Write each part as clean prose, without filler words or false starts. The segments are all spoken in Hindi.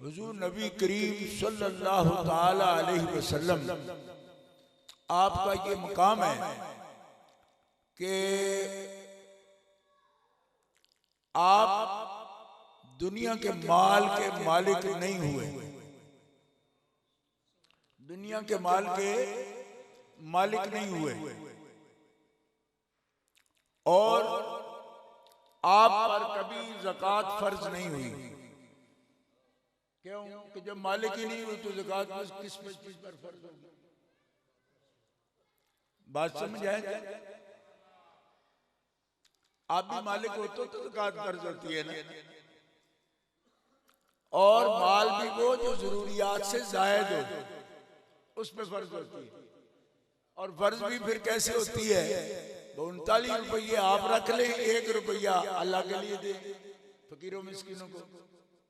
हुजूर नबी करीम सल्लल्लाहु ताला अलैहि वसल्लम आपका ये मकाम है कि आप दुनिया के माल के मालिक नहीं हुए, दुनिया के माल के मालिक नहीं हुए, और आप पर कभी ज़कात फर्ज नहीं हुई। क्यों? कि जब मालिक ही नहीं हुई तो ज़कात किस चीज पर फर्ज होगी? बात समझ आए? आप भी मालिक होते तो ज़कात फर्ज होती है ना, और माल भी वो जो जरूरियात से जायद हो उस पे फर्ज होती है। और फर्ज भी फिर कैसे होती है? 39 रुपये आप रख लें, 1 रुपया अल्लाह के लिए दे फकीरों मिस्किनों को,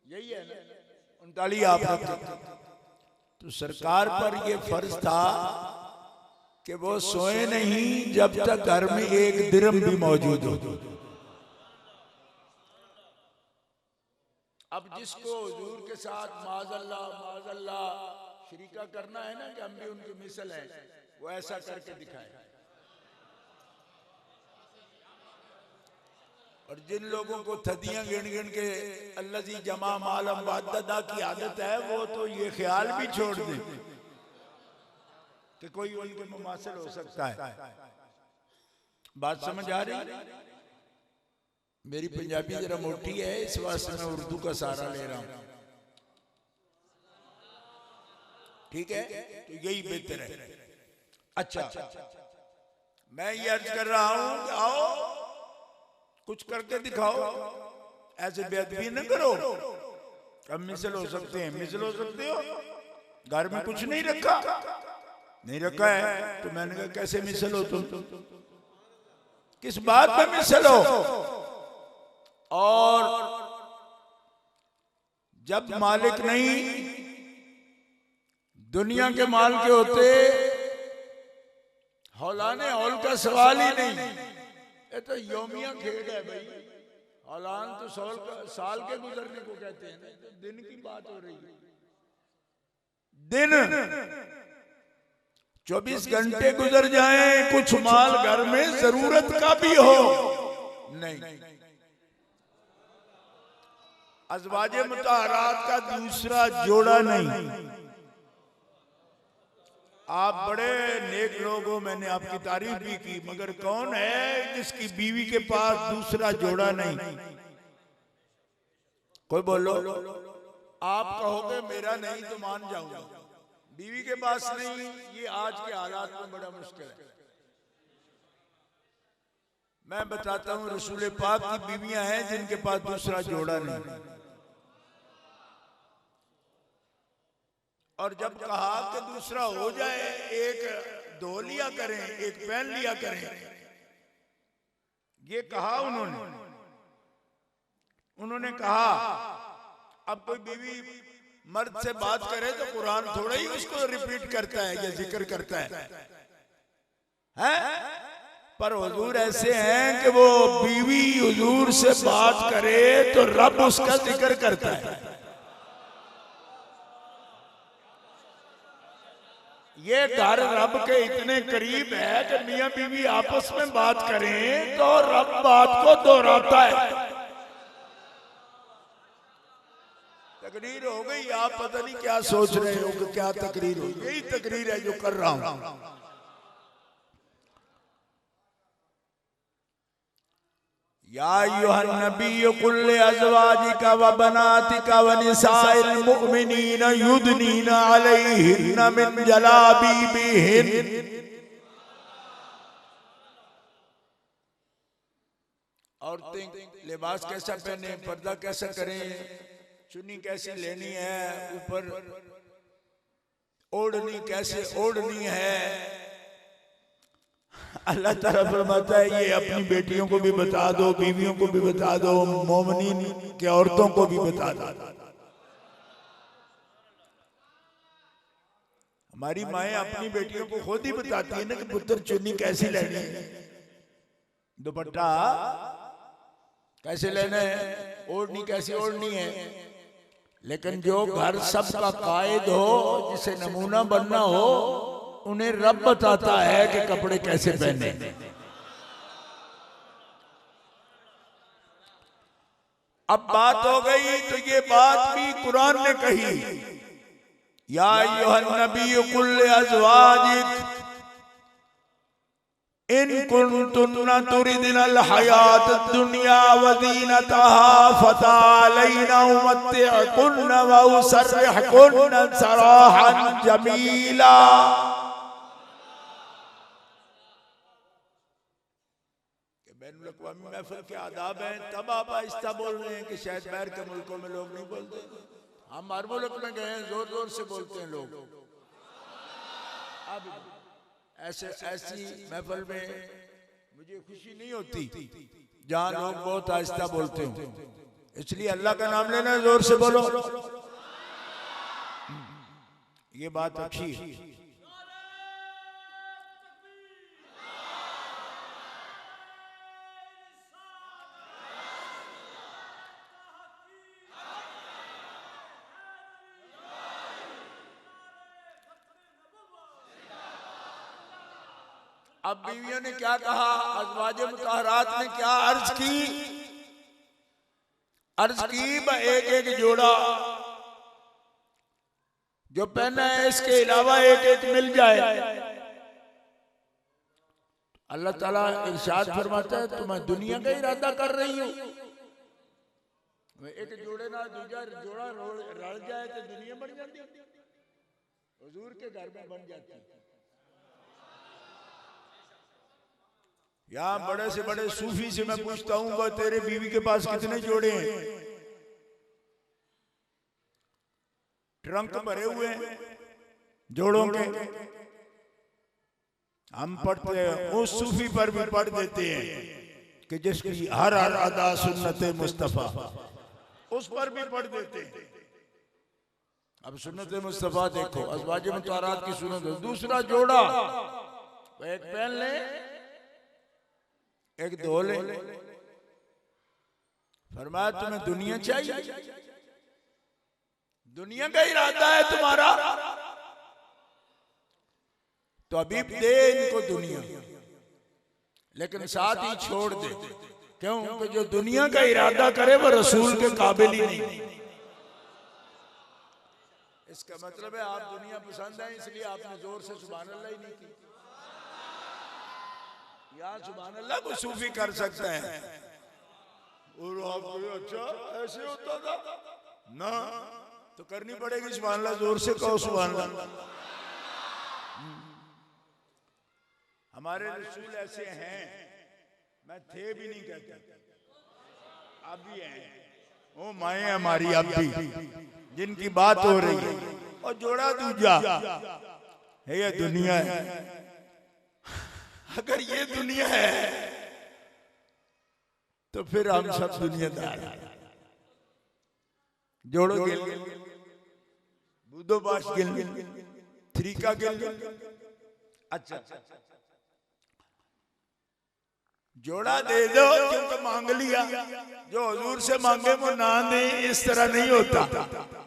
यही है ना। 39 आप रखते तो सरकार पर ये फर्ज था कि वो सोए नहीं जब तक घर में 1 दिरहम भी मौजूद हो। अब जिसको हुजूर के साथ माज़अल्लाह शरीका करना है ना, कि हम भी उनकी मिसल है, वो ऐसा करके दिखाए। और जिन लोगों को थदियां गिन गिन के अल्लाह जी जमा मालम वादा की आदत है, वो तो ये ख्याल भी छोड़ दे कि कोई उनके मुमासिल हो सकता है। बात समझ आ रही? मेरी पंजाबी जरा मोटी है, इस वास्ते मैं उर्दू का सहारा ले रहा हूं, ठीक है? तो यही बेहतर है। अच्छा, मैं ये अर्ज कर रहा हूं कि आओ कुछ करके दिखाओ, ऐसे बेअदबी न करो। अब मिसल हो सकते हैं, मिसल हो सकते हो, घर में कुछ नहीं रखा, नहीं रखा है तो मैंने कहा कैसे मिसल हो तुम, किस बात में मिसल हो? और जब मालिक नहीं दुनिया के माल के होते, हौलाने हौल का सवाल ही नहीं। ये तो यौमिया खेल है भाई। औलान तो साल के गुजरने को कहते हैं, तो दिन की बात हो रही है। दिन 24 घंटे गुजर जाएं, कुछ माल घर में जरूरत का भी हो नहीं। अज़वाजे मुतहरात का दूसरा जोड़ा नहीं। आप बड़े नेक लोग हो, मैंने आपकी तारीफ भी की, मगर कौन है जिसकी बीवी के पास दूसरा जोड़ा नहीं? कोई बोलो। आप कहोगे मेरा नहीं तो मान जाऊंगा, बीवी के पास नहीं, ये आज के हालात में बड़ा मुश्किल है। मैं बताता हूं, रसूल पाक की बीवियां हैं जिनके पास दूसरा जोड़ा नहीं। और जब कहा कि दूसरा हो जाए, एक धो लिया करें, एक पहन लिया करें, ये कहा उन्होंने कहा अब कोई बीवी मर्द से बात करे तो कुरान थोड़ा ही उसको रिपीट करता है या जिक्र करता है? पर हुजूर ऐसे हैं कि वो बीवी हुजूर से बात करे तो रब उसका जिक्र करता है। ये घर रब के इतने करीब है कि मियां बीवी आपस में बात करें तो रब बात को दोहराता है। तकरीर हो गई, आप पता नहीं क्या सोच रहे हो कि क्या तकरीर हो, यही तकरीर है जो कर रहा हूं। या अय्युहन नबी कुल अज़वाजिका व बनातिका व निसाइल मुमिनीन युदनीना अलैहिन्ना मिन जलाबीबिहिन। औरतें लिबास कैसा पहने, पर्दा कैसा करें, चुन्नी कैसी लेनी है, ऊपर ओढ़नी कैसे ओढ़नी है, अल्लाह ताला फरमाता है ये अपनी बेटियों को भी बता दो, बीवियों को भी बता दो, मोमिनीन के औरतों को भी बता दो। हमारी माएं अपनी बेटियों को खुद ही बताती है ना कि पुत्र चुन्नी कैसी लेनी है, दुपट्टा कैसे लेना है, ओढ़नी कैसी ओढ़नी है। लेकिन जो घर सबका कायद हो, जिसे नमूना बनना हो, उन्हें रब बताता है कि कपड़े कैसे पहने। अब बात हो गई तो ये बात भी कुरान ने कही, या अय्युहन नबी कुल अज़वाजिक इन कुंतुन्ना तुरिदनल हयात दुनिया व ज़ीनतहा फतालैना उमत्तिअकुन्ना व उसर्रिहकुन्ना सराहन जमीला। बैनुल अक़वामी महफ़िल के आदाब हैं, तब आप आहिस्ता बोल रहे हैं कि शायद बाहर के मुल्कों में लोग नहीं बोलते। हम हर मुल्क में गए हैं, जोर जोर से बोलते हैं लोग। अब ऐसी महफिल में मुझे खुशी नहीं होती जहां लोग बहुत आहिस्ता बोलते हो, इसलिए अल्लाह का नाम लेना जोर से बोलो, ये बात अच्छी है। अब बीवियों ने क्या कहा, अज़वाजे मुतहरात ने क्या अर्ज की, एक एक जोड़ा जो पहना है इसके अलावा एक एक मिल जाए। अल्लाह ताला इरशाद फरमाता है, तो मैं दुनिया का इरादा कर रही हूं, एक जोड़े ना दूसरा जोड़ा रल जाए तो दुनिया बन जाती है, हुजूर के घर में बन जाती है। यहाँ बड़े से बड़े सूफी से मैं पूछता हूँ, तेरे बीवी के पास कितने जोड़े हैं? ट्रंक भरे हुए हैं जोड़ों के। हम पढ़ते हैं, उस सूफी पर भी पढ़ देते हैं कि जिसकी हर अदा सुन्नत मुस्तफा, उस पर भी पढ़ देते हैं। अब सुन्नत मुस्तफा देखो, अज़वाजे मुतहरात की सुन्नत। दूसरा जोड़ा एक पहन ले, एक धो ले। फरमाया तुम्हें दुनिया चाहिए, दुनिया का इरादा है तुम्हारा, तो अभी दे इनको दुनिया, लेकिन साथ ही छोड़ दे। क्यों? कि जो दुनिया का इरादा करे वो रसूल के काबिल ही नहीं। इसका मतलब है आप दुनिया पसंद है, इसलिए आपने जोर से सुभान अल्लाह ही नहीं की। या सुभान अल्लाह को सूफी कर सकते हैं, और आप अच्छा ऐसे होता था ना, तो करनी पड़ेगी सुभान अल्लाह, जोर से कहो सुभान अल्लाह। हमारे रसूल ऐसे हैं, मैं थे भी नहीं कहता, अब भी हैं। ओ माए हमारी अब भी जिनकी बात हो रही है, और जोड़ा दूजा है ये दुनिया है। अगर ये दुनिया है तो फिर हम सब दुनियादार हैं। जोड़ो गिल, बूदो बाश गिल, थरीका गिल। अच्छा जोड़ा दे दो क्योंकि मांग लिया, जो हुजूर से मांगे वो ना दे, इस तरह नहीं होता।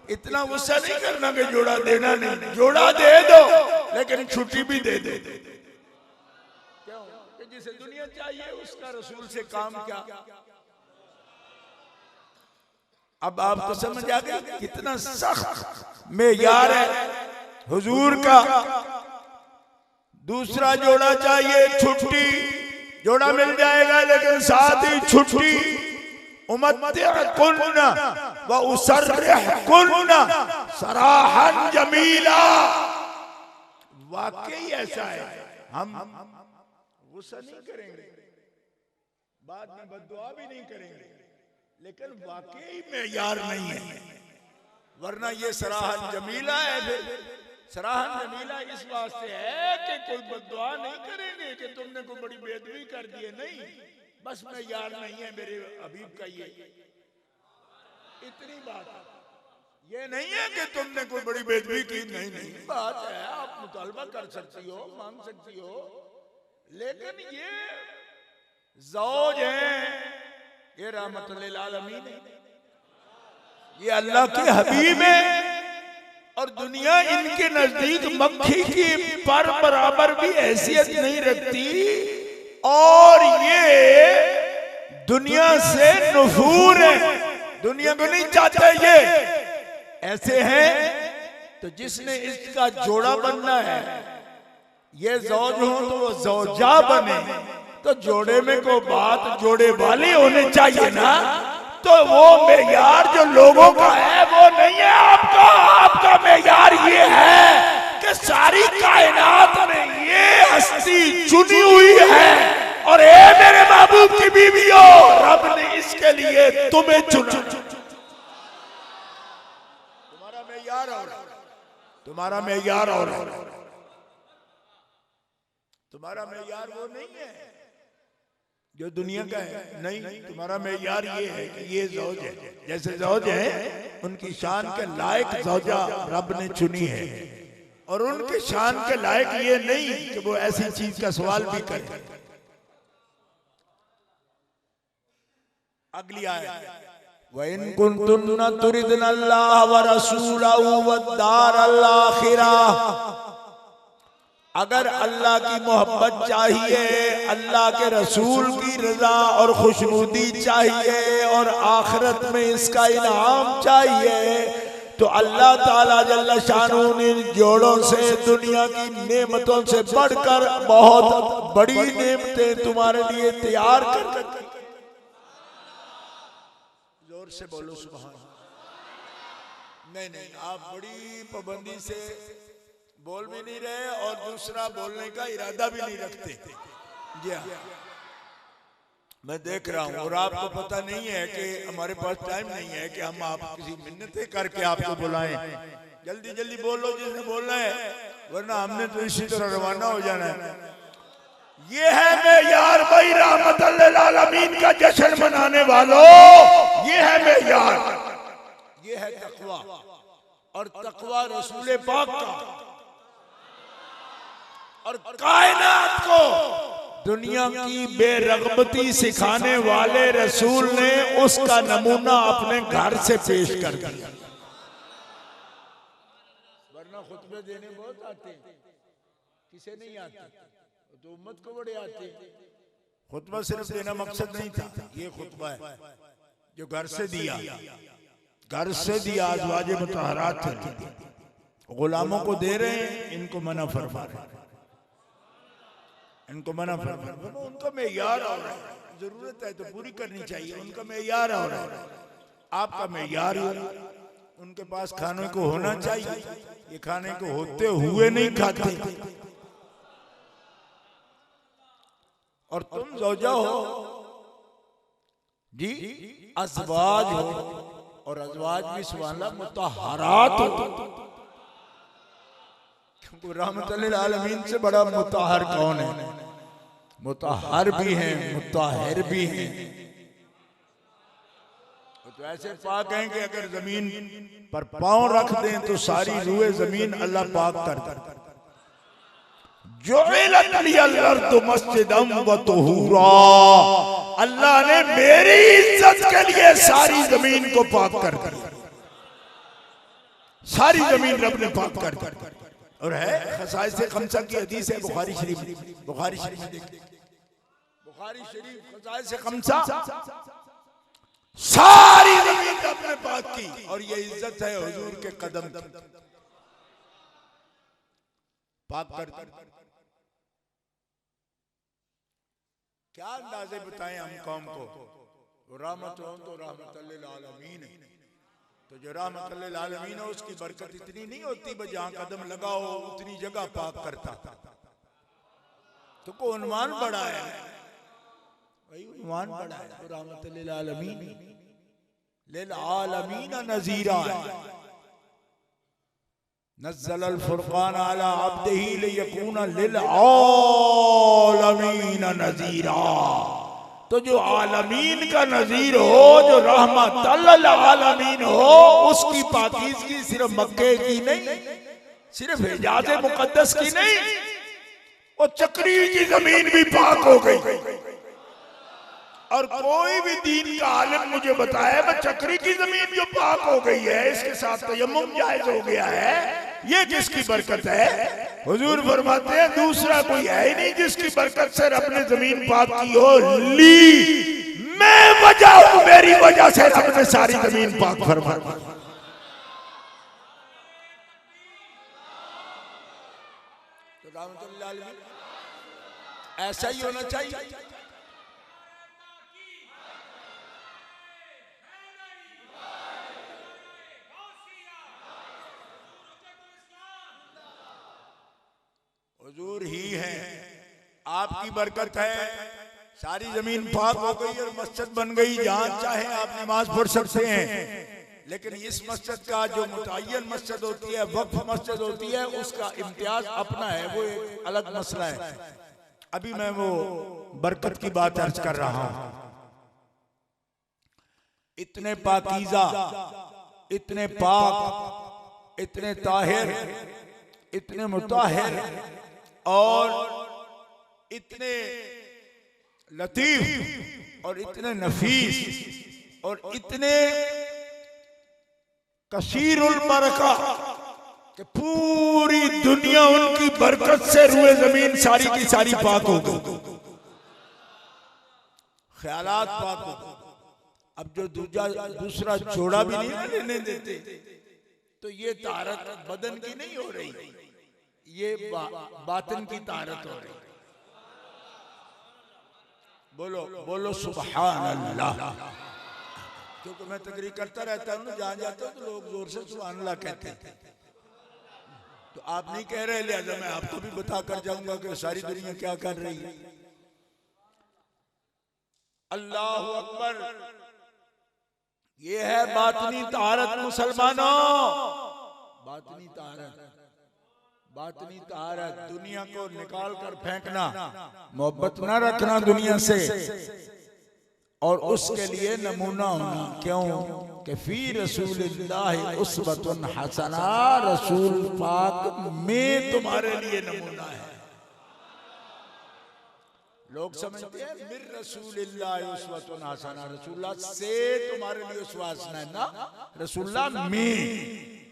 इतना गुस्सा नहीं करना कि जोड़ा देना नहीं, जोड़ा दे दो लेकिन छुट्टी भी दे दे। क्यों? कि जिसे दुनिया चाहिए उसका रसूल से काम क्या। अब आपको समझ आ गया कितना सख्त मेयार है हुजूर का। दूसरा जोड़ा चाहिए, छुट्टी, जोड़ा मिल जाएगा लेकिन साथ ही छुट्टी। उमत्तिअकुन्ना व उसर्रिहकुन्ना सराहन जमीला। वाकई ऐसा है, हम गुस्सा नहीं करेंगे, बाद में बद्दुआ भी नहीं करेंगे, लेकिन वाकई में यार नहीं है, वरना ये सराहन जमीला है। फिर सराहन जमीला इस वास्ते है कि कोई बद्दुआ नहीं करेंगे कि तुमने कोई बड़ी बेअदबी कर दी है, नहीं, बस मैं यार नहीं है मेरे हबीब का, ये इतनी बात है। ये नहीं है कि तुमने कोई बड़ी बेअदबी की, नहीं नहीं बात है, आप मुतालबा कर सकती हो, मांग सकती हो, लेकिन ये ज़ौज है, ये रहमतुल लिल आलमीन है। ये अल्लाह के हबीब है और दुनिया इनके नजदीक मक्खी की पर बराबर भी हैसियत नहीं रखती और ये दुनिया से नुफूर है, दुनिया को नहीं चाहते ये। ऐसे हैं तो जिसने इसका जोड़ा बनना है, ये जौज हो तो वो जौजा बने, तो जोड़े में को बात जोड़े वाली होने चाहिए ना। तो वो मेयार जो लोगों का है वो नहीं है आपका। आपका मेयार ये है कि सारी कायनात में ये हस्ती चुनी हुई है और ए मेरे महबूब की बीवियों, रब ने इसके लिए तुम्हें चुना। तुम्हारा मेयार और तुम्हारा मेयार और तुम्हारा मेयार वो नहीं है जो दुनिया का है। नहीं, तुम्हारा मेयार ये है कि ये जौज है, जैसे जौज है उनकी शान के लायक जौजा रब ने चुनी है और उनके शान के लायक ये नहीं कि वो ऐसी चीज का सवाल भी करे। अगली आयत, वइन कुंतुन्ना तुरिदनल्लाह व रसूलहु वद्दारल आखिरह, अगर अल्लाह की मोहब्बत चाहिए, अल्लाह के रसूल की रजा और खुशनुदी चाहिए और आखिरत में इसका इनाम चाहिए, तो अल्लाह ताला जल्ला शानू ने जोड़ों से दुनिया की नेमतों से बढ़कर बहुत बड़ी नेमतें तुम्हारे लिए तैयार कर। जोर से बोलो सुभान। नहीं, आप बड़ी पाबंदी से बोल भी नहीं रहे और दूसरा बोलने का इरादा भी नहीं रखते। जी हाँ, मैं देख रहा हूँ और आपको पता नहीं है कि हमारे पास टाइम नहीं है कि हम आप किसी मिन्नतें करके आपको बुलाएं। जल्दी जल्दी बोलो जिसने बोलना है, वरना हमने तो इसी तरह रवाना हो जाना है। ये है मेयार भाई, रहमतुल लिल आलमीन का जश्न मनाने वालों, ये है मेयार, ये है तकवा और तकवा रसूल पाक का और कायनात को दुनिया की बेरगबती सिखाने वाले रसूल ने उसका नमूना अपने घर से पेश कर दिया। वरना खुतबे देने बहुत आते हैं, किसे नहीं आते, तो उम्मत को बड़े आते हैं। खुतबा सिर्फ देना मकसद नहीं था, ये खुतबा है जो घर से दिया, घर से दिया। अज़वाज मुतहरात गुलामों को दे रहे हैं, इनको मना फरमा रहे हैं, इनको मना फरमा। उनका मेयार और जरूरत है तो पूरी करनी चाहिए, उनका मेयार और आपका मेयार उनके पास खाने को होना चाहिए। ये खाने को होते हुए नहीं खाते और तुम ज़ौजा हो जी, अज़वाज हो और अज़वाज भी सुभानअल्लाह मुतहरात हो। रहमतुल लिल आलमीन से बड़ा मुतहर कौन है? मुतहर भी हैं, मुतहर भी हैं। तो ऐसे पाक हैं कि अगर जमीन पर पांव रख दें तो सारी रूए जमीन अल्लाह पाक कर दे। जुइलत लियल अर्दु मस्जिदम व तुहूरा, अल्लाह ने मेरी इज्जत के लिए सारी जमीन को पाक कर दिया। सारी जमीन रब ने पाक कर दी। और है खसाइस से खमसा की हदीस है बुखारी शरीफ में, बुखारी शरीफ में देखिए, बुखारी शरीफ खसाइस से खमसा, सारी जमीन अपने पाक की और ये इज्जत है हुजूर के कदम की, पाक कर। क्या अंदाजे बताएं हम कौम को। रहमत हो तो रहमतुल लिल आलमीन है, तो जो रहमतुल लिल आलमीन है उसकी बरकत इतनी नहीं होती बस जहां कदम लगाओ उतनी जगह पाक करता, तो को उन्वान बड़ा है, वही उन्वान बड़ा है। तो रहमतुल लिल आलमीन नज़ीरा, नज़्ज़लल फुरक़ान अला अब्दिही लियकूना लिल आलमीन नज़ीरा। तो जो आलमीन का नज़ीर हो, जो रहमतुल लिल आलमीन हो, उसकी पाकीज़गी सिर्फ मक्के की नहीं, सिर्फ हिजाज़ मुक़द्दस की नहीं, वो चक्री की जमीन भी पाक हो गई। और कोई भी दीन का आलिम मुझे बताया मैं चक्री की जमीन जो पाक हो गई है इसके साथ तयम्मुम जायज हो गया है, ये किसकी बरकत है? हुजूर फरमाते हैं दूसरा कोई है ही नहीं जिसकी बरकत से रब ने जमीन पाक की हो। ली मैं वजह हूं, मेरी वजह से रब ने सारी जमीन पाक फरमा दी। ऐसा ही होना चाहिए। हुजूर ही हैं, आपकी बरकत है, सारी जमीन पाक हो गई और मस्जिद बन गई, जहां चाहे आप नमाज पढ़ सकते हैं। लेकिन इस मस्जिद का जो मुतय्यन मस्जिद होती है, वक्फ मस्जिद होती है, उसका इम्तियाज अपना है, वो एक अलग मसला है। अभी मैं वो बरकत की बात अर्ज कर रहा हूं। इतने पाकीज़ा, इतने पाक, इतने ताहिर, इतने मुताहिर और इतने लतीफ और इतने नफीस और इतने कसीरुल बरका कि पूरी दुनिया उनकी बरकत से रुए जमीन सारी की सारी पाक हो गई, ख्यालात पाक हो गए। अब जो दूसरा जोड़ा भी नहीं लेने देते, तो ये तारत बदन की नहीं हो रही, ये बातिन की तारत हो रही। बोलो बोलो सुभान अल्लाह। क्योंकि मैं तकरीर करता रहता हूँ, जहां जाता हूँ तो लोग जोर से सुभान अल्लाह कहते हैं, तो आप नहीं कह रहे, लिहाजा मैं आपको भी बता कर जाऊंगा कि सारी दुनिया क्या कर रही है। अल्लाह अकबर। ये है बातनी तारत मुसलमानों, बातनी तारत, बातनी तारत। दुनिया को निकाल कर फेंकना, मोहब्बत ना रखना दुनिया से, और उसके लिए नमूना होना। क्यों कि फी रसूलिल्लाह उस्वतुन हसना, रसूल पाक में तुम्हारे लिए नमूना है। लोग समझते हैं मिर रसूलिल्लाह उस्वतुन हसना, रसूलुल्लाह से तुम्हारे लिए उसवा हसना है ना, रसूलुल्लाह में।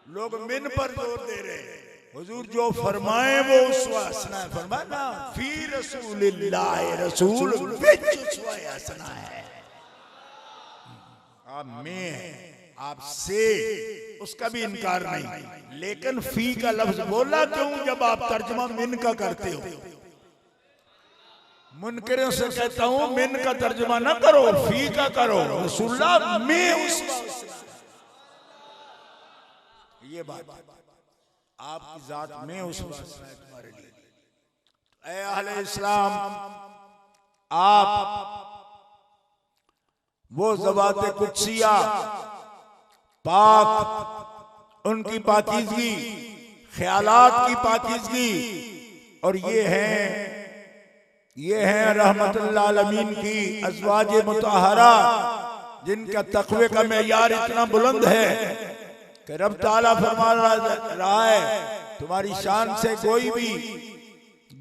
लोग मिन पर जोर दे रहे हैं, हुजूर जो फरमाए वो उसवा हसना है। फरमाया ना फी रसूलिल्लाह, रसूल विच उसवा हसना है। आप में, आपसे, उसका भी इनकार नहीं, लेकिन फी का लफ्ज बोला क्यों जब आप तर्जुमा मिन का करते हो? मुनकरों से कहता हूं मिन का तर्जुमा ना करो, फी का करो। रसूलुल्लाह में उसवा, ये बात आपकी जात में उसवा है तुम्हारे लिए। ऐ अहले इस्लाम, आप वो ज़वात कुदसिया पाक, उनकी पाकीज़गी, ख्यालात की पाकीज़गी, और ये हैं रहमतुल्लिल आलमीन की अज़वाज मुतहरा, जिनका तक़वे का मेयार इतना बुलंद है कि रब ताला फरमा रहा है तुम्हारी शान से कोई भी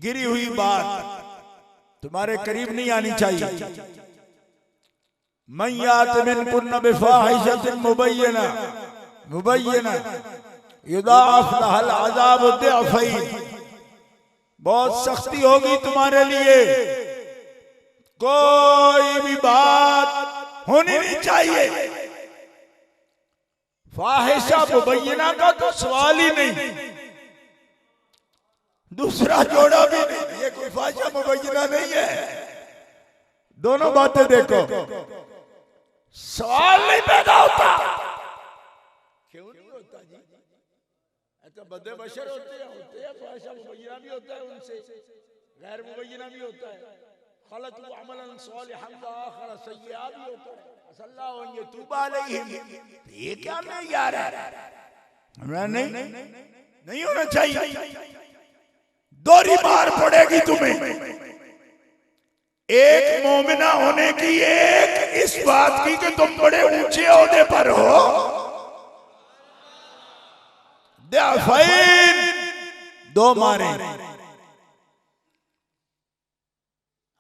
गिरी हुई बात तुम्हारे करीब नहीं आनी चाहिए। मन यात मिनकुन्न बिफाहिशतिन मुबय्यना युदाअफ लहल अज़ाब दिअफ़ैन, बहुत सख्ती होगी तुम्हारे लिए, कोई भी बात होनी नहीं चाहिए। फाहिशा मुबय्यना का तो सवाल ही नहीं, दूसरा जोड़ा भी नहीं, ये कोई फाहिशा मुबय्यना नहीं है। दोनों बातें देखो, सवाल नहीं पैदा होता। क्यों नहीं होता जी? अच्छा बदे बशर होते हैं, फाहिशा मुबय्यना भी होता है उनसे, गैर मुबय्यना भी होता है, खलत अमलन सालिहन व आखर सय्या भी होता है। सल्लल्लाहु यतूब अलैहिम, ये क्या मेयार है? नहीं होना चाहिए। दोहरी मार पड़ेगी तुम्हें, एक मोमिना होने की, एक इस बात की कि तुम बड़े ऊंचे ओहदे पर हो, दो मारे।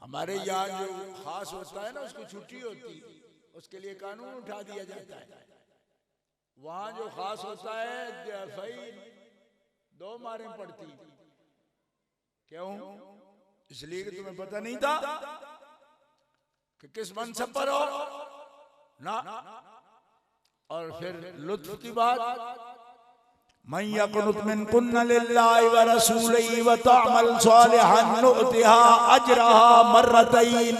हमारे यहाँ जो खास होता है ना उसको छुट्टी होती, उसके लिए कानून उठा दिया जाता है। वहां जो खास होता है भाई 2 मारें पड़ती। क्यों? इसलिए कि तुम्हें पता नहीं था कि किस मनसब पर हो ना। और फिर लुत्फ की बात, मन यक़नुत मिनकुन्न लिल्लाहि व रसूलिही व तअमल सालिहन नुअतिहा अजरहा मर्रतैन।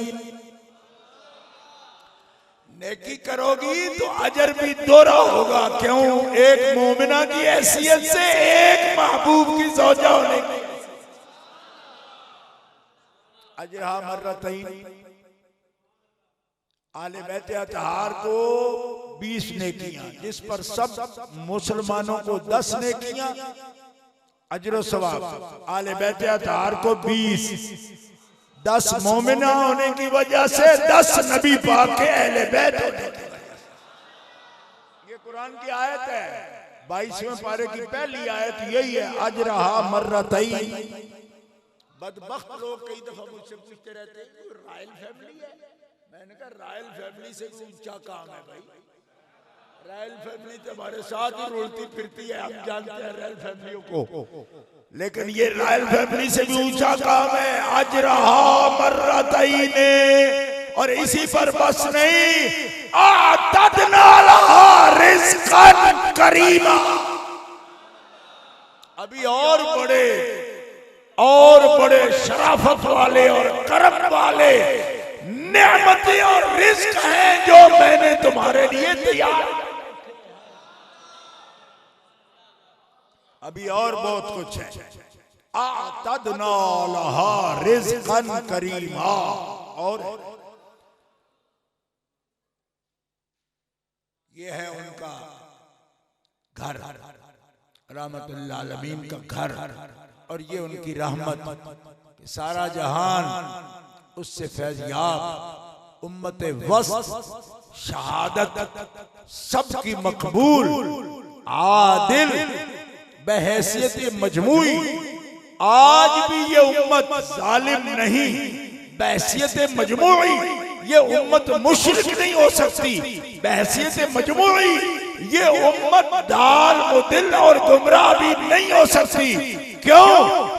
नेकी करोगी तो अजर भी दोहरा होगा। क्यों? एक मोमिना की हैसियत से, एक महबूब की ज़ौजा होने की अजरहा मर्रतैन। आले बैत अतहार को 20 नेकियां, जिस पर सब मुसलमानों को 10 नेकियां अजर सवाब। आले बैत अतहार को 20, 10 मोमिना होने की वजह से 10 नबी पाक के अहले बैत होने की वजह से। ये कुरान की आयत है, 22वें पारे की पहली आयत यही है, अजरहा मर्रतैन। बदबख्त लोग कई दफा मुझसे पूछते रहते हैं रॉयल फैमिली है। मैंने कहा रॉयल फैमिली से भी ऊंचा काम है भाई। रॉयल फैमिली तो हमारे साथ ही रुलती फिरती है, हम जानते हैं रॉयल फैमिलियों को, लेकिन ये रॉयल फैमिली से भी ऊंचा काम है। अजरहा मर्रतैन। और इसी पर बस नहीं, आतदना लहा रिज़्क़न करीमा। अभी और बड़े शराफत वाले और करम वाले नेमतें और रिज़्क़ हैं जो मैंने तुम्हारे लिए तैयार। अभी और बहुत कुछ है। आतदना लहा रिज़्क़न करीमा। और ये है उनका घर, रहमतुल्लिल आलमीन का घर। और ये उनकी रहमत, सारा जहान उससे फैज़याब, उम्मत वस्त शहादत सबकी मकबूल, आदिल बहैसियत मजमूई। आज भी ये उम्मत जालिम नहीं, बहैसियत मजमूई ये उम्मत मुशरिक नहीं हो सकती। बहैसियत मजमूई ये उम्मत दाल मुदिल और गुमराह भी नहीं हो सकती। क्यों?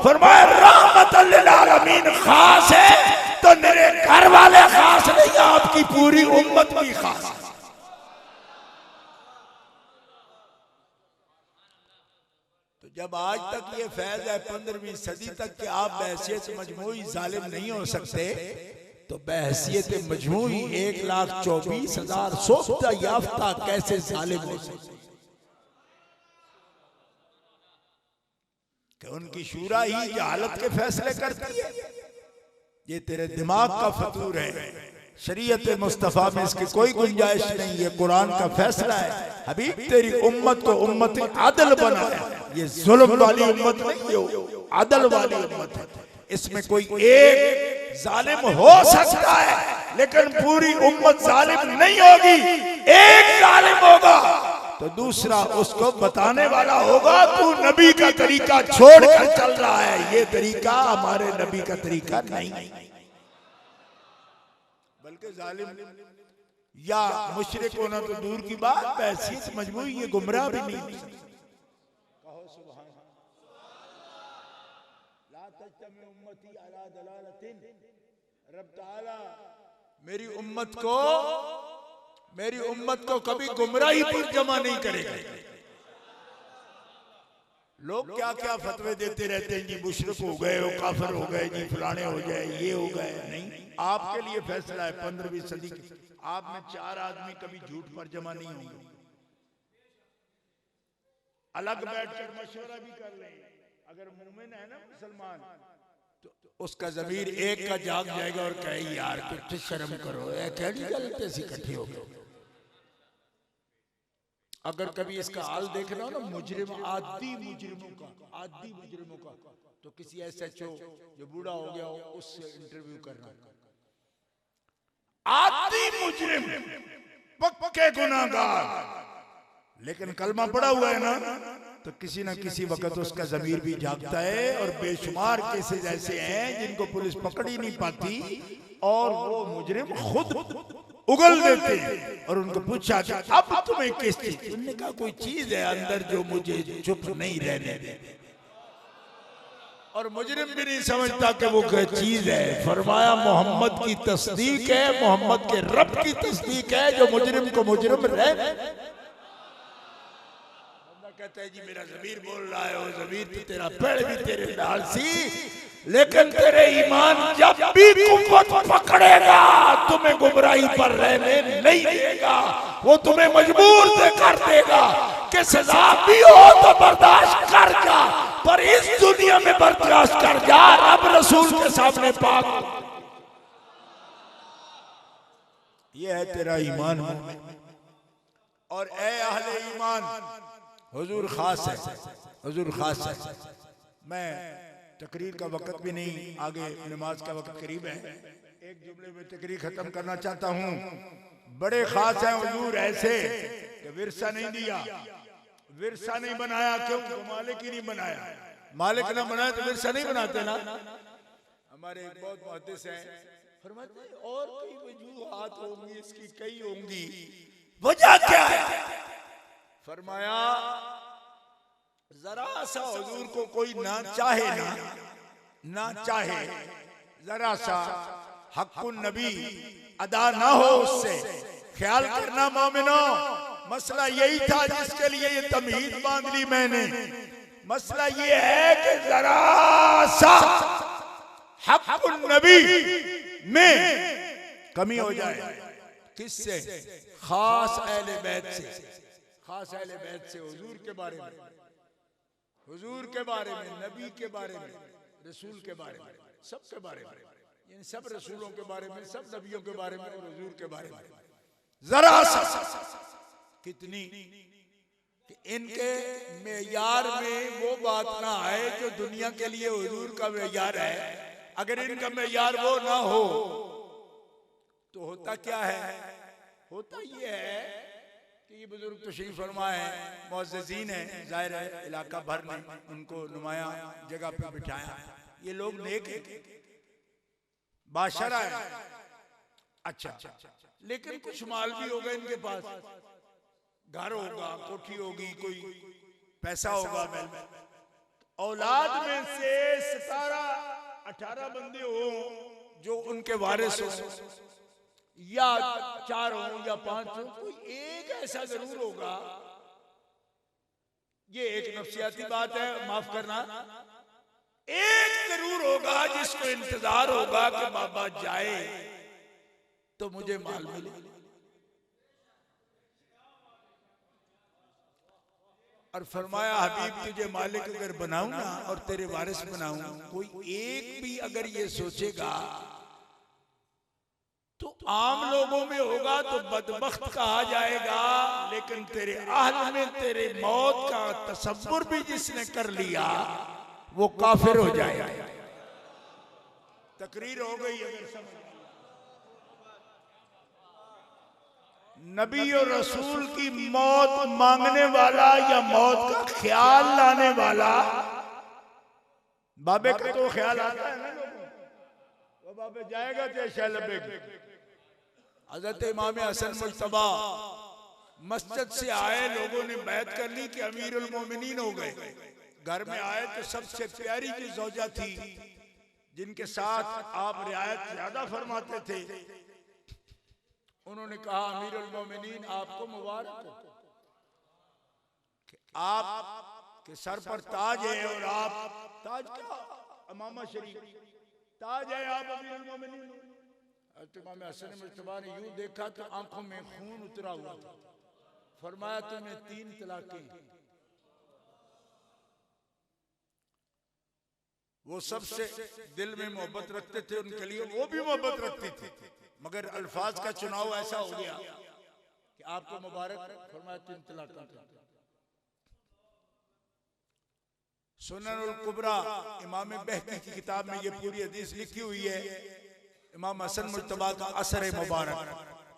फरमाया रहमतुल लिल आलमीन खास है तो मेरे घर वाले खास नहीं, आपकी पूरी उम्मत भी खास है। तो जब आज तक ये फैज है 15वीं सदी तक कि आप बहैसियत मजमूई जालिम नहीं हो सकते, तो बहैसियत मजमूई 1,24,000 सोख्ता याफ्ता कैसे जालिम हो सकते? कि उनकी शूरा ही जहालत के फैसले करती है। ये तेरे दिमाग का फतूर है। शरीयत मुस्तफा में इसकी कोई गुंजाइश नहीं। ये कुरान का फैसला है। हबीब तेरी उम्मत को उम्मत आदल बनाया। ये जुल्म वाली उम्मत नहीं, ये आदल वाली उम्मत है। इसमें कोई एक जालिम हो सकता है, लेकिन पूरी उम्मत जालिम नहीं होगी। एक जालिम होगा तो दूसरा उसको बताने वाला होगा तू नबी का तरीका छोड़कर चल रहा है। ये तरीका हमारे नबी का तरीका नहीं, बल्कि जालिम या मुशरिक होना तो दूर की बात, बहैसियत मजमूई ये गुमराह भी नहीं। कहो सुभान ला तज्तमी उम्मती अला दलालतिन। रब ताला मेरी उम्मत को कभी गुमराही पर जमा नहीं करेगा। लोग क्या क्या फतवे देते रहते हैं जी, मुशरिक हो गए, हो काफिर हो गए जी, फलाने हो जाए, ये हो गए। नहीं, आपके लिए फैसला है 15वीं सदी की। आप में 4 आदमी कभी झूठ पर जमा नहीं होंगे। अलग बैठकर मशवरा भी कर लें। अगर मोमिन है ना मुसलमान, तो उसका ज़मीर एक का जाग जाएगा और कहे यार कुछ शर्म करो, कैसी गलती से इकट्ठे हो गए। अगर कभी इसका हाल देखना हो ना आदि मुजरिमों का, तो किसी SHO जो बूढ़ा हो गया हो उससे इंटरव्यू करना। आदि मुजरिम, पक्के गुनाहगार, लेकिन कलमा पड़ा हुआ है ना, तो किसी न किसी वक्त उसका ज़मीर भी जागता है। और बेशुमार केसेस ऐसे हैं जिनको पुलिस पकड़ ही नहीं पाती और वो मुजरिम खुद उगल देते हैं। और उनको पूछा कि अब तुम्हें किस चीज, उन्होंने कहा कोई चीज है अंदर जो मुझे चुप नहीं रहने दे। और मुजरिम भी नहीं समझता कि वो क्या चीज है। फरमाया मोहम्मद की तस्दीक है, मोहम्मद के रब की तस्दीक है जो मुजरिम को मुजरिम रह। कहता है जी मेरा ज़मीर बोल रहा है, वो ज़मीर तो तेरा पेड़ भी तेरे नाल सी, लेकिन तेरे ईमान जब भी कुव्वत पकड़ेगा तुम्हें गुमराही पर रहने नहीं देगा। वो तुम्हें मजबूर कर देगा कि सजा भी हो तो बर्दाश्त कर जा, पर इस दुनिया में बर्दाश्त कर जा, रब रसूल के सामने पाक। ये है तेरा ईमान। और ए अहले ईमान, हुजूर खास है, हुजूर खास है। मैं तकरीर का वक्त भी नहीं, आगे नमाज का वक्त करीब है, एक जुमले में तकरीर खत्म करना चाहता हूँ। बड़े खास हैं हुजूर ऐसे कि विरसा नहीं दिया, विरसा नहीं बनाया। क्यों? मालिक ही नहीं बनाया। मालिक ना बनाया तो विरसा नहीं बनाते ना। हमारे एक बहुत मुहद्दिस हैं, फरमाते हैं और कई वजूहात होंगी इसकी, कई होंगी, वजह क्या है? फरमाया जरा सा हुजूर को कोई ना चाहे, ना चाहे, जरा सा हक़्क़ुन नबी अदा ना हो उससे ख्याल करना मोमिनो। मसला यही था जिसके लिए ये तमहीद बांध ली मैंने। मसला ये है कि जरा सा हक़्क़ुन नबी में कमी हो जाए। किससे? खास अहले बैत से, खास अहले बैत से। हुजूर के बारे में, हुजूर के बारे में, नबी के बारे में, रसूल के बारे में, सब के बारे में, इन सब रसूलों के बारे में, सब नबियों के बारे में, हुजूर के बारे में जरा सा कितनी कि इनके मेयार में वो बात ना आए जो दुनिया के लिए हुजूर का मेयार है। अगर इनका मेयार वो ना हो तो होता क्या है? होता ये है कि ये बुजुर्ग तशरीफ फरमा है, मुअज़्ज़िज़ीन है, ज़ाहिर है इलाका भर ने उनको नुमाया जगह पे बिठाया। ये लोग नेक है, बाशरा है, अच्छा, लेकिन कुछ माल भी होगा इनके पास, घर होगा, कोठी होगी, कोई पैसा होगा। औलाद में से 17-18 बंदे हो जो उनके वारिस हो, या 4 हो या 5 हो, कोई एक ऐसा जरूर होगा। ये एक नफ्सियाती बात है, माफ करना, एक जरूर होगा जिसको इंतजार होगा कि बाबा जाए तो मुझे माल मिले। और फरमाया हबीब तुझे मालिक अगर बनाऊं ना और तेरे वारिस बनाऊं, कोई एक भी अगर ये सोचेगा तो आम लोगों में होगा तो बदबख्त कहा जाएगा, लेकिन तेरे अहल में तेरे मौत का तसव्वुर भी जिसने कर लिया वो काफिर हो जाएगा। तकरीर हो गई अगर समझ। नबी और रसूल की मौत मांगने वाला या मौत का ख्याल लाने वाला, बाबे का तो ख्याल आता है ना लोगों, वो बाबे जाएगा तो शैलबे। हजरत इमाम हसन मुज्तबा मस्जिद से आए, लोगों ने बैत कर ली कि अमीरुल मोमिनीन हो गए। घर में आए तो सबसे प्यारी जो ज़ौजा थी जिनके साथ आप रियायत ज्यादा फरमाते थे, उन्होंने कहा अमीरुल मोमिनीन आपको मुबारक हो कि आप के सर पर ताज है, और आप ताज क्या, इमामा शरीफ ताज है, आप अमीरुल मोमिनीन। इमाम हसन मुज्तबा ने यूं देखा तो आंखों में खून उतरा हुआ था। फरमाया तुम्हें 3 तलाकें। वो सबसे दिल में मोहब्बत रखते थे, उनके लिए वो भी मोहब्बत रखती थी, मगर अल्फाज का चुनाव ऐसा हो गया कि आपको मुबारक। फरमाया 3 तलाक। सुननुल कुबरा इमाम बहकी की किताब में ये पूरी हदीस लिखी हुई है। इमाम हसन मुज्तबा का असर मुबारक।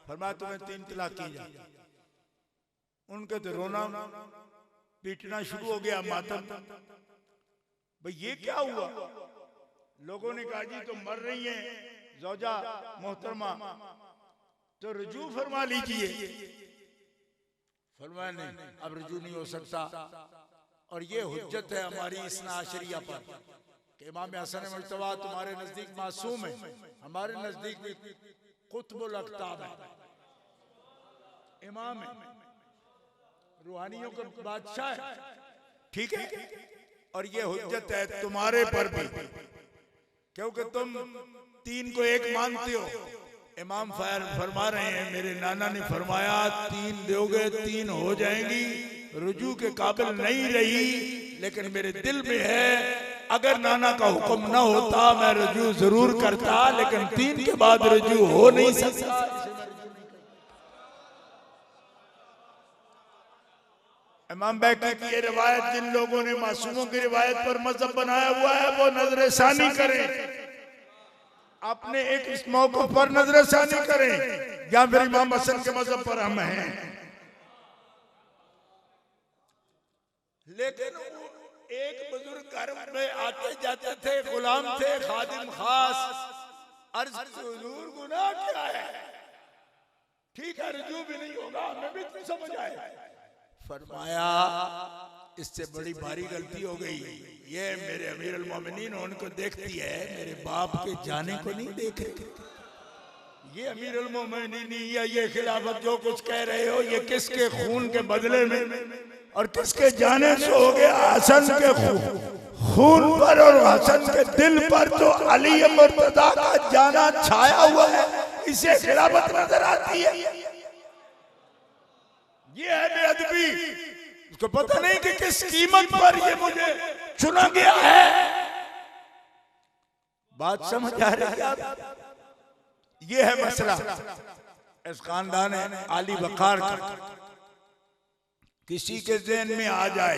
फरमाया तुम्हें 3 तलाक की जाए। उनके तो रोना पीटना शुरू हो गया, मातम। भाई ये क्या हुआ? लोगों ने कहा जी तो मर रही हैं ज़ौजा मोहतरमा, तो रुजू फरमा लीजिए। फरमाया नहीं, अब रुजू नहीं हो सकता। और ये हुज्जत है हमारी इस्ना अशरिया पर कि इमाम हसन मुज्तबा तुम्हारे नजदीक मासूम है, हमारे नजदीक भी कुतुबुल अक़ताब है, इमाम है, रूहानियों का बादशाह है। ठीक है, और ये हुज्जत है तुम्हारे पर भी, क्योंकि तुम तीन को एक मानते हो। इमाम फरमा रहे हैं मेरे नाना ने फरमाया 3 दोगे 3 हो जाएंगी, रुजू के काबिल नहीं रही, लेकिन मेरे दिल में है अगर नाना का हुक्म ना होता मैं रुजू जरूर करता, लेकिन 3 के बाद रुजू हो नहीं सकता। इमाम बैकी की ये रिवायत, जिन लोगों ने मासूमों की रिवायत पर मजहब बनाया हुआ है वो नजरसानी करें, अपने एक इस मौके पर नजरसानी करें, या फिर इमाम हसन के मजहब पर हम हैं। लेकिन एक बुजुर्ग घर में आते जाते थे, गुलाम थे, खादिम खास, अर्ज हुजूर गुनाह क्या है? ठीक है रुजू भी नहीं होगा, हमें भी तो समझ आए। फरमाया इससे बड़ी भारी गलती हो गई, ये मेरे अमीरुल मोमिनीन उनको देखती है, मेरे बाप के जाने को नहीं देख रही। ये अमीरुल मोमिनीन या ये खिलाफत जो कुछ कह रहे हो, ये किसके खून के बदले में और किसके जाने से हो गया? हसन के खून पर और हसन के दिल पर तो अली मुर्तजा का जाना छाया हुआ है, इसे खिलाफत नजर आती है। ये है बेअदबी, उसको पता नहीं कि किस कीमत पर ये मुझे चुना गया है। बात समझ आ रही है? ये है मसला इस खानदान है आली वकार का। किसी के ज़हन में आ जाए,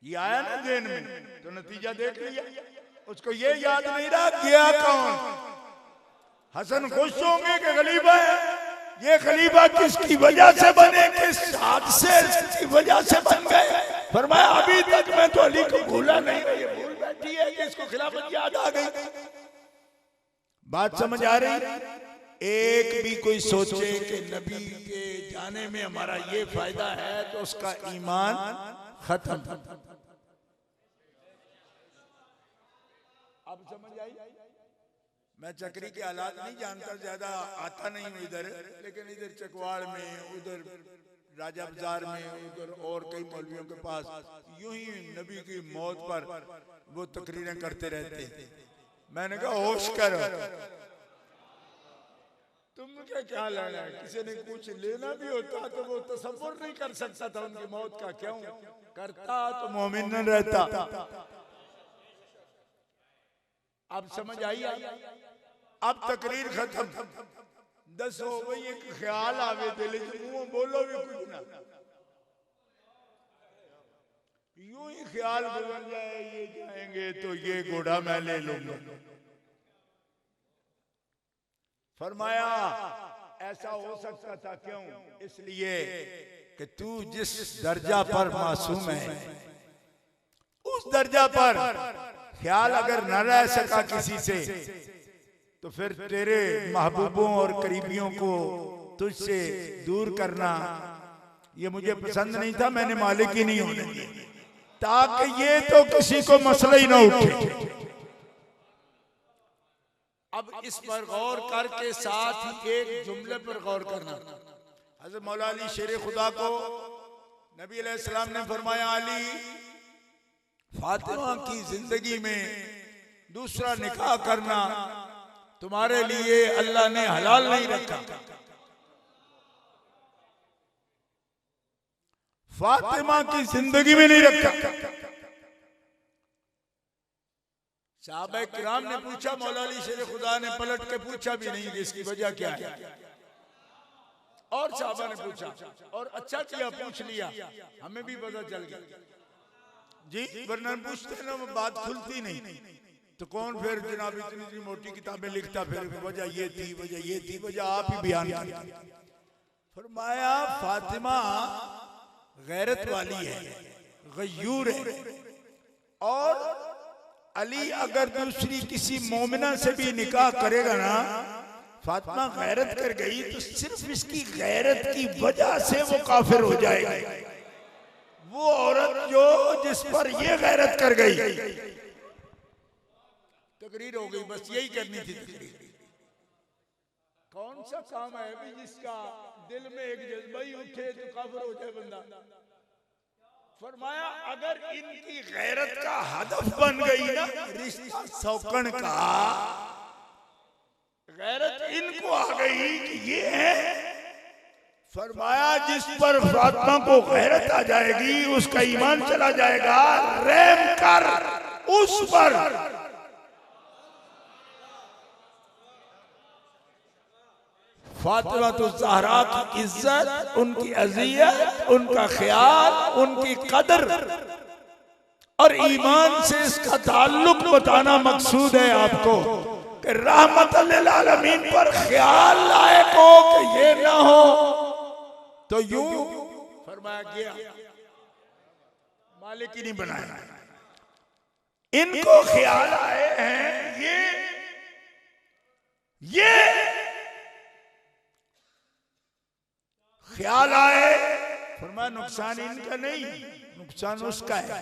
ये आया ना ज़हन में, तो नतीजा देख लिया, उसको ये याद नहीं रहा गया कौन। हसन खुश होंगे कि खलीफा है, ये खलीफा किसकी वजह से बने, किस हादसे की वजह से बन गए। फरमाया अभी तक मैं तो अली को भूला नहीं, ये भूल बैठी है कि इसको खिलाफत याद आ गई। बात समझ आ रही? एक भी कोई सोचे कि नबी के जाने में हमारा ये फायदा है तो उसका ईमान खत्म। अब समझ आई? मैं चक्री के हालात नहीं जानता, ज्यादा आता नहीं हूँ इधर, लेकिन इधर चकवाड़ में, उधर राजा बाजार में, उधर और कई मौलवियों के पास यूं ही नबी की मौत पर वो तकरीरें करते रहते। मैंने कहा होश करो, तुमने क्या लेना है? किसी ने कुछ लेना भी होता तो वो तसव्वुर नहीं कर सकता था उनकी मौत का, क्यों करता तो मोमिन न रहता। अब समझ आई? अब तकरीर खत्म, 10 हो गई, एक ख्याल आवे दिल मुंह बोलो भी कुछ ना, यूं ही ख्याल गुजर जाए ये जाएंगे तो ये घोड़ा मैं ले लूंगा। फरमाया ऐसा हो सकता था, क्यों? इसलिए कि तू जिस दर्जा पर मासूम है उस दर्जा पर ख्याल अगर न रह सका किसी से, तो फिर तेरे महबूबों और करीबियों को तुझसे दूर करना ये मुझे पसंद नहीं था, मैंने मालिक ही नहीं होने दिया, ताकि ये तो किसी को मसला ही ना उठे। अब इस पर गौर करके साथ ही एक जुमले पर गौर करना। हज़रत मौला अली शेर खुदा को नबी अलैहिस्सलाम ने फरमाया, अली फातिमा की जिंदगी में दूसरा निकाह करना तुम्हारे लिए अल्लाह ने हलाल नहीं रखा। फातिमा की जिंदगी में नहीं रखा। साहबा किराम ने पूछा, मौला अली शेर खुदा ने पलट के पूछा भी नहीं कि इसकी वजह क्या है, और साहबा ने पूछा और अच्छा किया पूछ लिया, हमें भी पता चल गया जी, वरना पूछते ना बात खुलती नहीं। तो कौन फिर जनाब इतनी मोटी किताबें लिखता, फिर वजह ये थी, वजह ये थी, वजह आप ही बयान किया। फरमाया फातिमा गैरत वाली है, गयूर है। और अली अगर दूसरी किसी मोमिना से भी निकाह करेगा ना, फातिमा गैरत कर गई तो सिर्फ इसकी गैरत की वजह से वो काफिर हो जाएगी। वो औरत जो जिस पर ये गैरत कर गई, तकरीर हो गई, बस यही करनी थी तकरीर। कौन सा काम है भी जिसका दिल में एक जज्बा ही उठे तो काफिर हो जाए बंदा। फरमाया अगर इनकी गैरत का हदफ बन गई ना रिश्ता सौकन का, गैरत इनको आ गई कि ये है, फरमाया जिस पर फातिमा को गैरत आ जाएगी उसका ईमान चला जाएगा, रहम कर उस पर। फातिमा तो ज़हरा की इज्जत, उनकी अज़ियत, उनका ख्याल, उनकी कदर और ईमान से इसका ताल्लुक बताना मकसूद है आपको कि रहमतल लिल आलमीन पर ख्याल लायक हो कि ये ना हो तो यूं फरमाया गया मालिक ही नहीं बनाया। इनको ख्याल आए हैं ये ख्याल आए, फरमाया नुकसान इनका नहीं, नुकसान उसका है।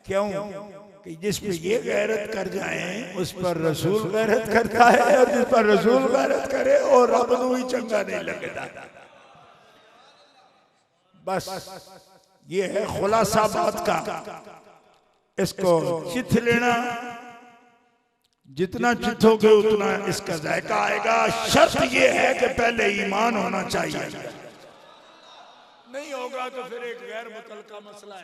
क्यों कि जिस पे ये गैरत कर जाए उस पर रसूल गैरत करता है, और जिस पर रसूल गैरत करे और रब नूं ही चंगा नहीं लगता। बस ये है खुलासा बात का। इसको चिथ लेना, जितना चिथोगे उतना इसका जायका आएगा। शर्त ये है कि पहले ईमान होना चाहिए, नहीं होगा तो फिर एक गैर मुतल्लका मसला है।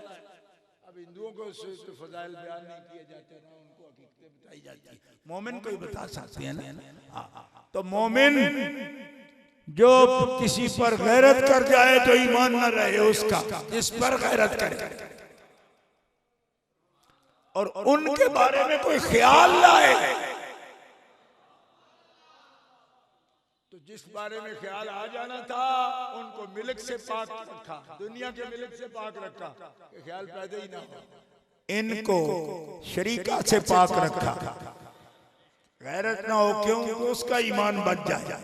अब हिंदुओं को फजाइल बयान नहीं किए जाते ना, उनको हकीकतें बताई जाती है। मोमिन को ही बता सकते हैं ना। तो मोमिन जो किसी पर गैरत कर जाए तो ईमान न रहे उसका, जिस पर गैरत करे, और उनके बारे में कोई ख्याल लाए तो जिस बारे में ख्याल आ जाना था उनको मिल्क से पाक रखा, दुनिया के मिल्क से पाक रखा कि ख्याल पैदा ही ना हो। इनको शरीका से पाक रखा, गैरत ना हो, क्यों तो उसका ईमान बच जाए।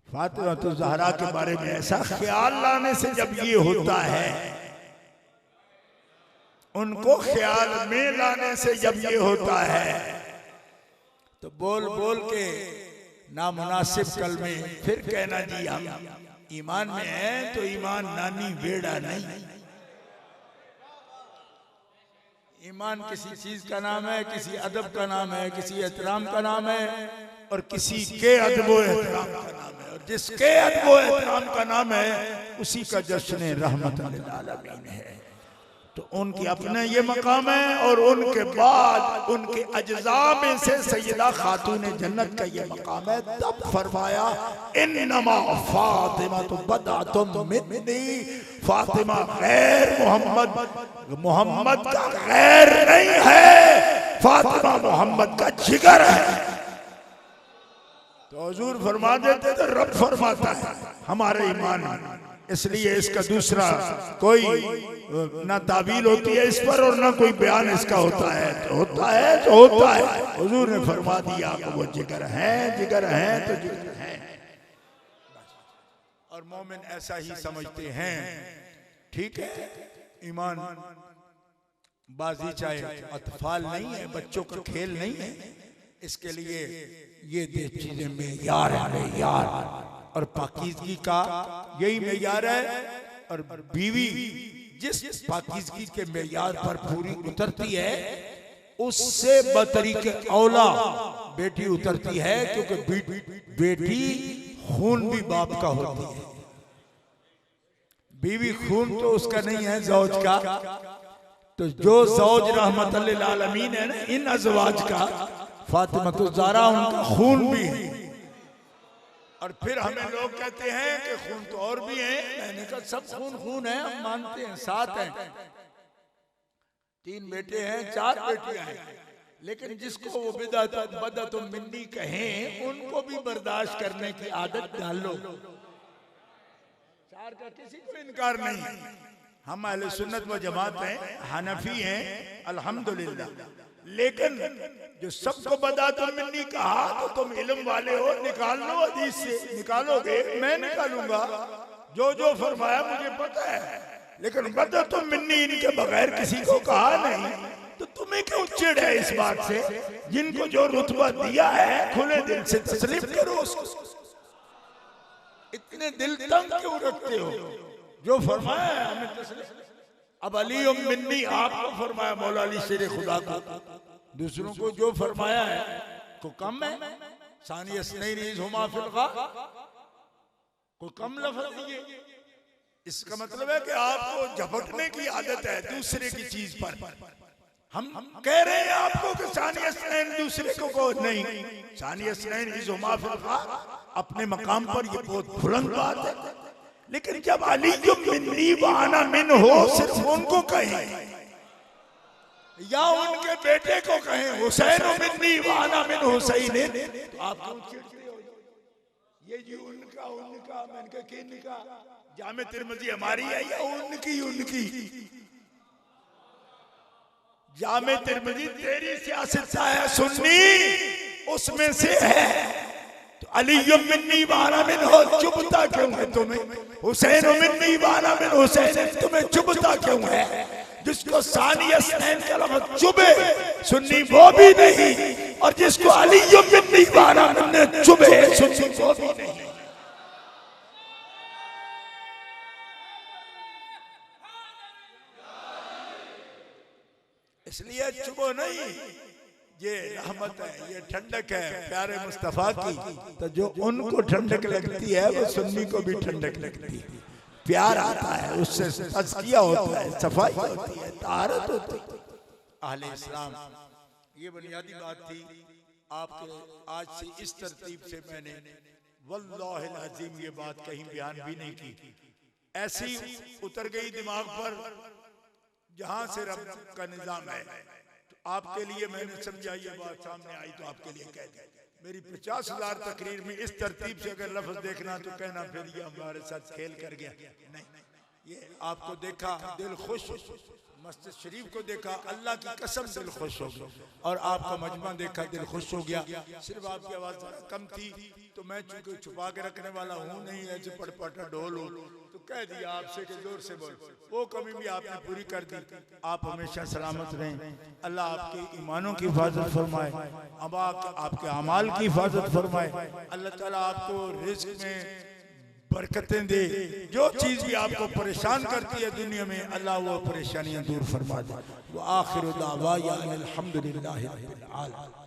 फातिमा तो ज़हरा के बारे में ऐसा ख्याल लाने से जब ये होता है, उनको ख्याल में लाने से जब ये होता है, तो बोल बोल के नामुनासिब कलमे फिर कहना जी हम ईमान में हैं, तो ईमान नानी बेड़ा नहीं। ईमान किसी चीज का नाम है, किसी अदब का नाम है, किसी एहतराम का नाम है, और किसी के अदब व एहतराम का नाम है। और जिसके अदब व एहतराम का नाम है उसी का जश्न रहमत लिल आलमीन है। तो उनके अपने ये मकाम है, और उनके बाद उनके अज्जा में से सैयदा खातून जन्नत का ये मकाम है। तब फरमाया इन्नमा फातिमा तो बदातुम मिन्नी, फातिमा गैर मोहम्मद का गैर नहीं है, फातिमा मोहम्मद का जिगर है। तो हुजूर फरमा देते तो रब फरमाता है हमारे ईमान में। इसलिए इसका दूसरा कोई ना तावील होती है इस पर, और ना कोई बयान इसका होता है। तो होता है तो होता है। हुजूर ने फरमा दिया कि वो जिगर है, जिगर है तो जिगर है। और मोमिन ऐसा ही समझते हैं। ठीक है, ईमान बाजी चाहे अतफाल नहीं है, बच्चों का खेल नहीं है। इसके लिए ये चीजें मेयार है, यार, और पाकीज़गी का यही मेयार है। और बीवी जिस पाकीज़गी के मेयार पर पूरी उतरती है, उससे बतरीके औला बेटी उतरती है, क्योंकि बेटी खून भी बाप का होती है। बीवी खून तो उसका नहीं है, जौज का। तो जो जौज रहमतल लिल आलमीन है ना, इन अज़वाज का, फातिमा तो ज़हरा उनका खून भी है। और फिर हमें लोग कहते हैं कि खून तो और भी है। मैंने कहा सब खून है, हम मानते हैं, 7 हैं, 3 बेटे हैं, 4 बेटियां हैं। लेकिन जिसको वो बदअतुम मिन्नी कहें, उनको भी बर्दाश्त करने की आदत डाल लो। इनकार का किसी को इनकार नहीं है। हम अहले सुन्नत व जमात हैं, हनफी हैं अल्हम्दुलिल्लाह। लेकिन जो सबको बता तो मिन्नी कहा तो तुम इल्म वाले हो, निकाल लो हदीस से। निकालोगे, मैं निकालूंगा। जो जो फरमाया मुझे पता है, लेकिन बता तुम मिन्नी इनके बगैर किसी को कहा नहीं, तो तुम्हें क्यों चिढ़ है इस बात से? जिनको जो रुतबा दिया है खुले दिल से तस्लीम करो उसको। इतने दिल तंग क्यों रखते हो? जो फरमाया है हमें तस्लीम। अब अली और मिन्नी आपको फरमाया, मौला अली शेर खुदा को। दूसरों को जो फरमाया है को कम है। सानी नहीं हुमा फिल गार, को कम लफ्ज़ दिए। इसका मतलब है कि आपको झपटने की आदत है दूसरे की चीज पर। हम कह रहे हैं आपको कि सानी असनैन दूसरे को नहीं। सानी असनैन इज़ुमा फिल गार अपने मकाम पर ये बहुत बुलंद बात है। लेकिन जब अली जो मिन्नी व अना मिन हो, सिर्फ उनको कहें या उनके बेटे को कहें हुसैन मिन्नी व अना मिन हुसैन, तो आप क्यों चिढ़ते हो? ये जी उनका उनका मैंने कहा किनका? जामे तिरमिज़ी हमारी है या उनकी उनकी? जामे तिरमिज़ी तेरी सियासत है सुन्नी, उसमें से है। तो अली मिन्नी वाला मिन हो, चुभता क्यों है तुम्हें? हुसैन मिन्नी वाला मिन हुसैन, तुम्हें चुभता क्यों है? जिसको सानी असनैन का लफ्ज़ चुभे सुन्नी वो भी नहीं, और जिसको अली मिन्नी वाला मिन चुभे सुन्नी वो भी नहीं। इसलिए चुभो नहीं, ये रहमत है, ये ठंडक है प्यारे मुस्तफा की। तो जो उनको ठंडक लगती है वो सुन्नी को भी ठंडक लगती है। प्यार आता है, उससे तज़किया होता है, सफाई होती है, तारत होती है। अहले इस्लाम, ये बुनियादी बात थी। आपके आज से इस तरतीब से मैंने वल्लाहिल अज़ीम ये बात कहीं बयान भी नहीं की, ऐसी उतर गई दिमाग पर जहां से रब का निजाम है। तो आपके लिए मैंने समझा, ये बात सामने आई तो आपके लिए कह दी। मेरी 50,000 तकरीर में इस तरतीब से अगर लफ्ज देखना तो कहना फिर ये हमारे साथ खेल कर गया। नहीं, ये आपको देखा दिल खुश, मस्जिद शरीफ को देखा अल्लाह की कसम दिल खुश हो गया, और आपका मजमा देखा दिल खुश हो गया। सिर्फ आपकी आवाज़ कम थी तो मैं चूंकि छुपा के रखने वाला हूँ नहीं, ऐसे पटपटा ढोल हो तो कह दिया आपसे कि जोर से बोल। वो कमी भी आपने पूरी कर दी। आप हमेशा सलामत रहें, अल्लाह आपके ईमानों की हिफाजत फरमाए, अब आपके अमाल की हिफाजत फरमाए। अल्लाह ताला आपको रिज़्क़ में बरकतें दे। जो चीज़ भी आपको परेशान करती है दुनिया में, अल्लाह वो परेशानियां दूर फरमा दे। वो आखिर दावा या अल्हम्दुलिल्लाहि रब्बिल आलमीन।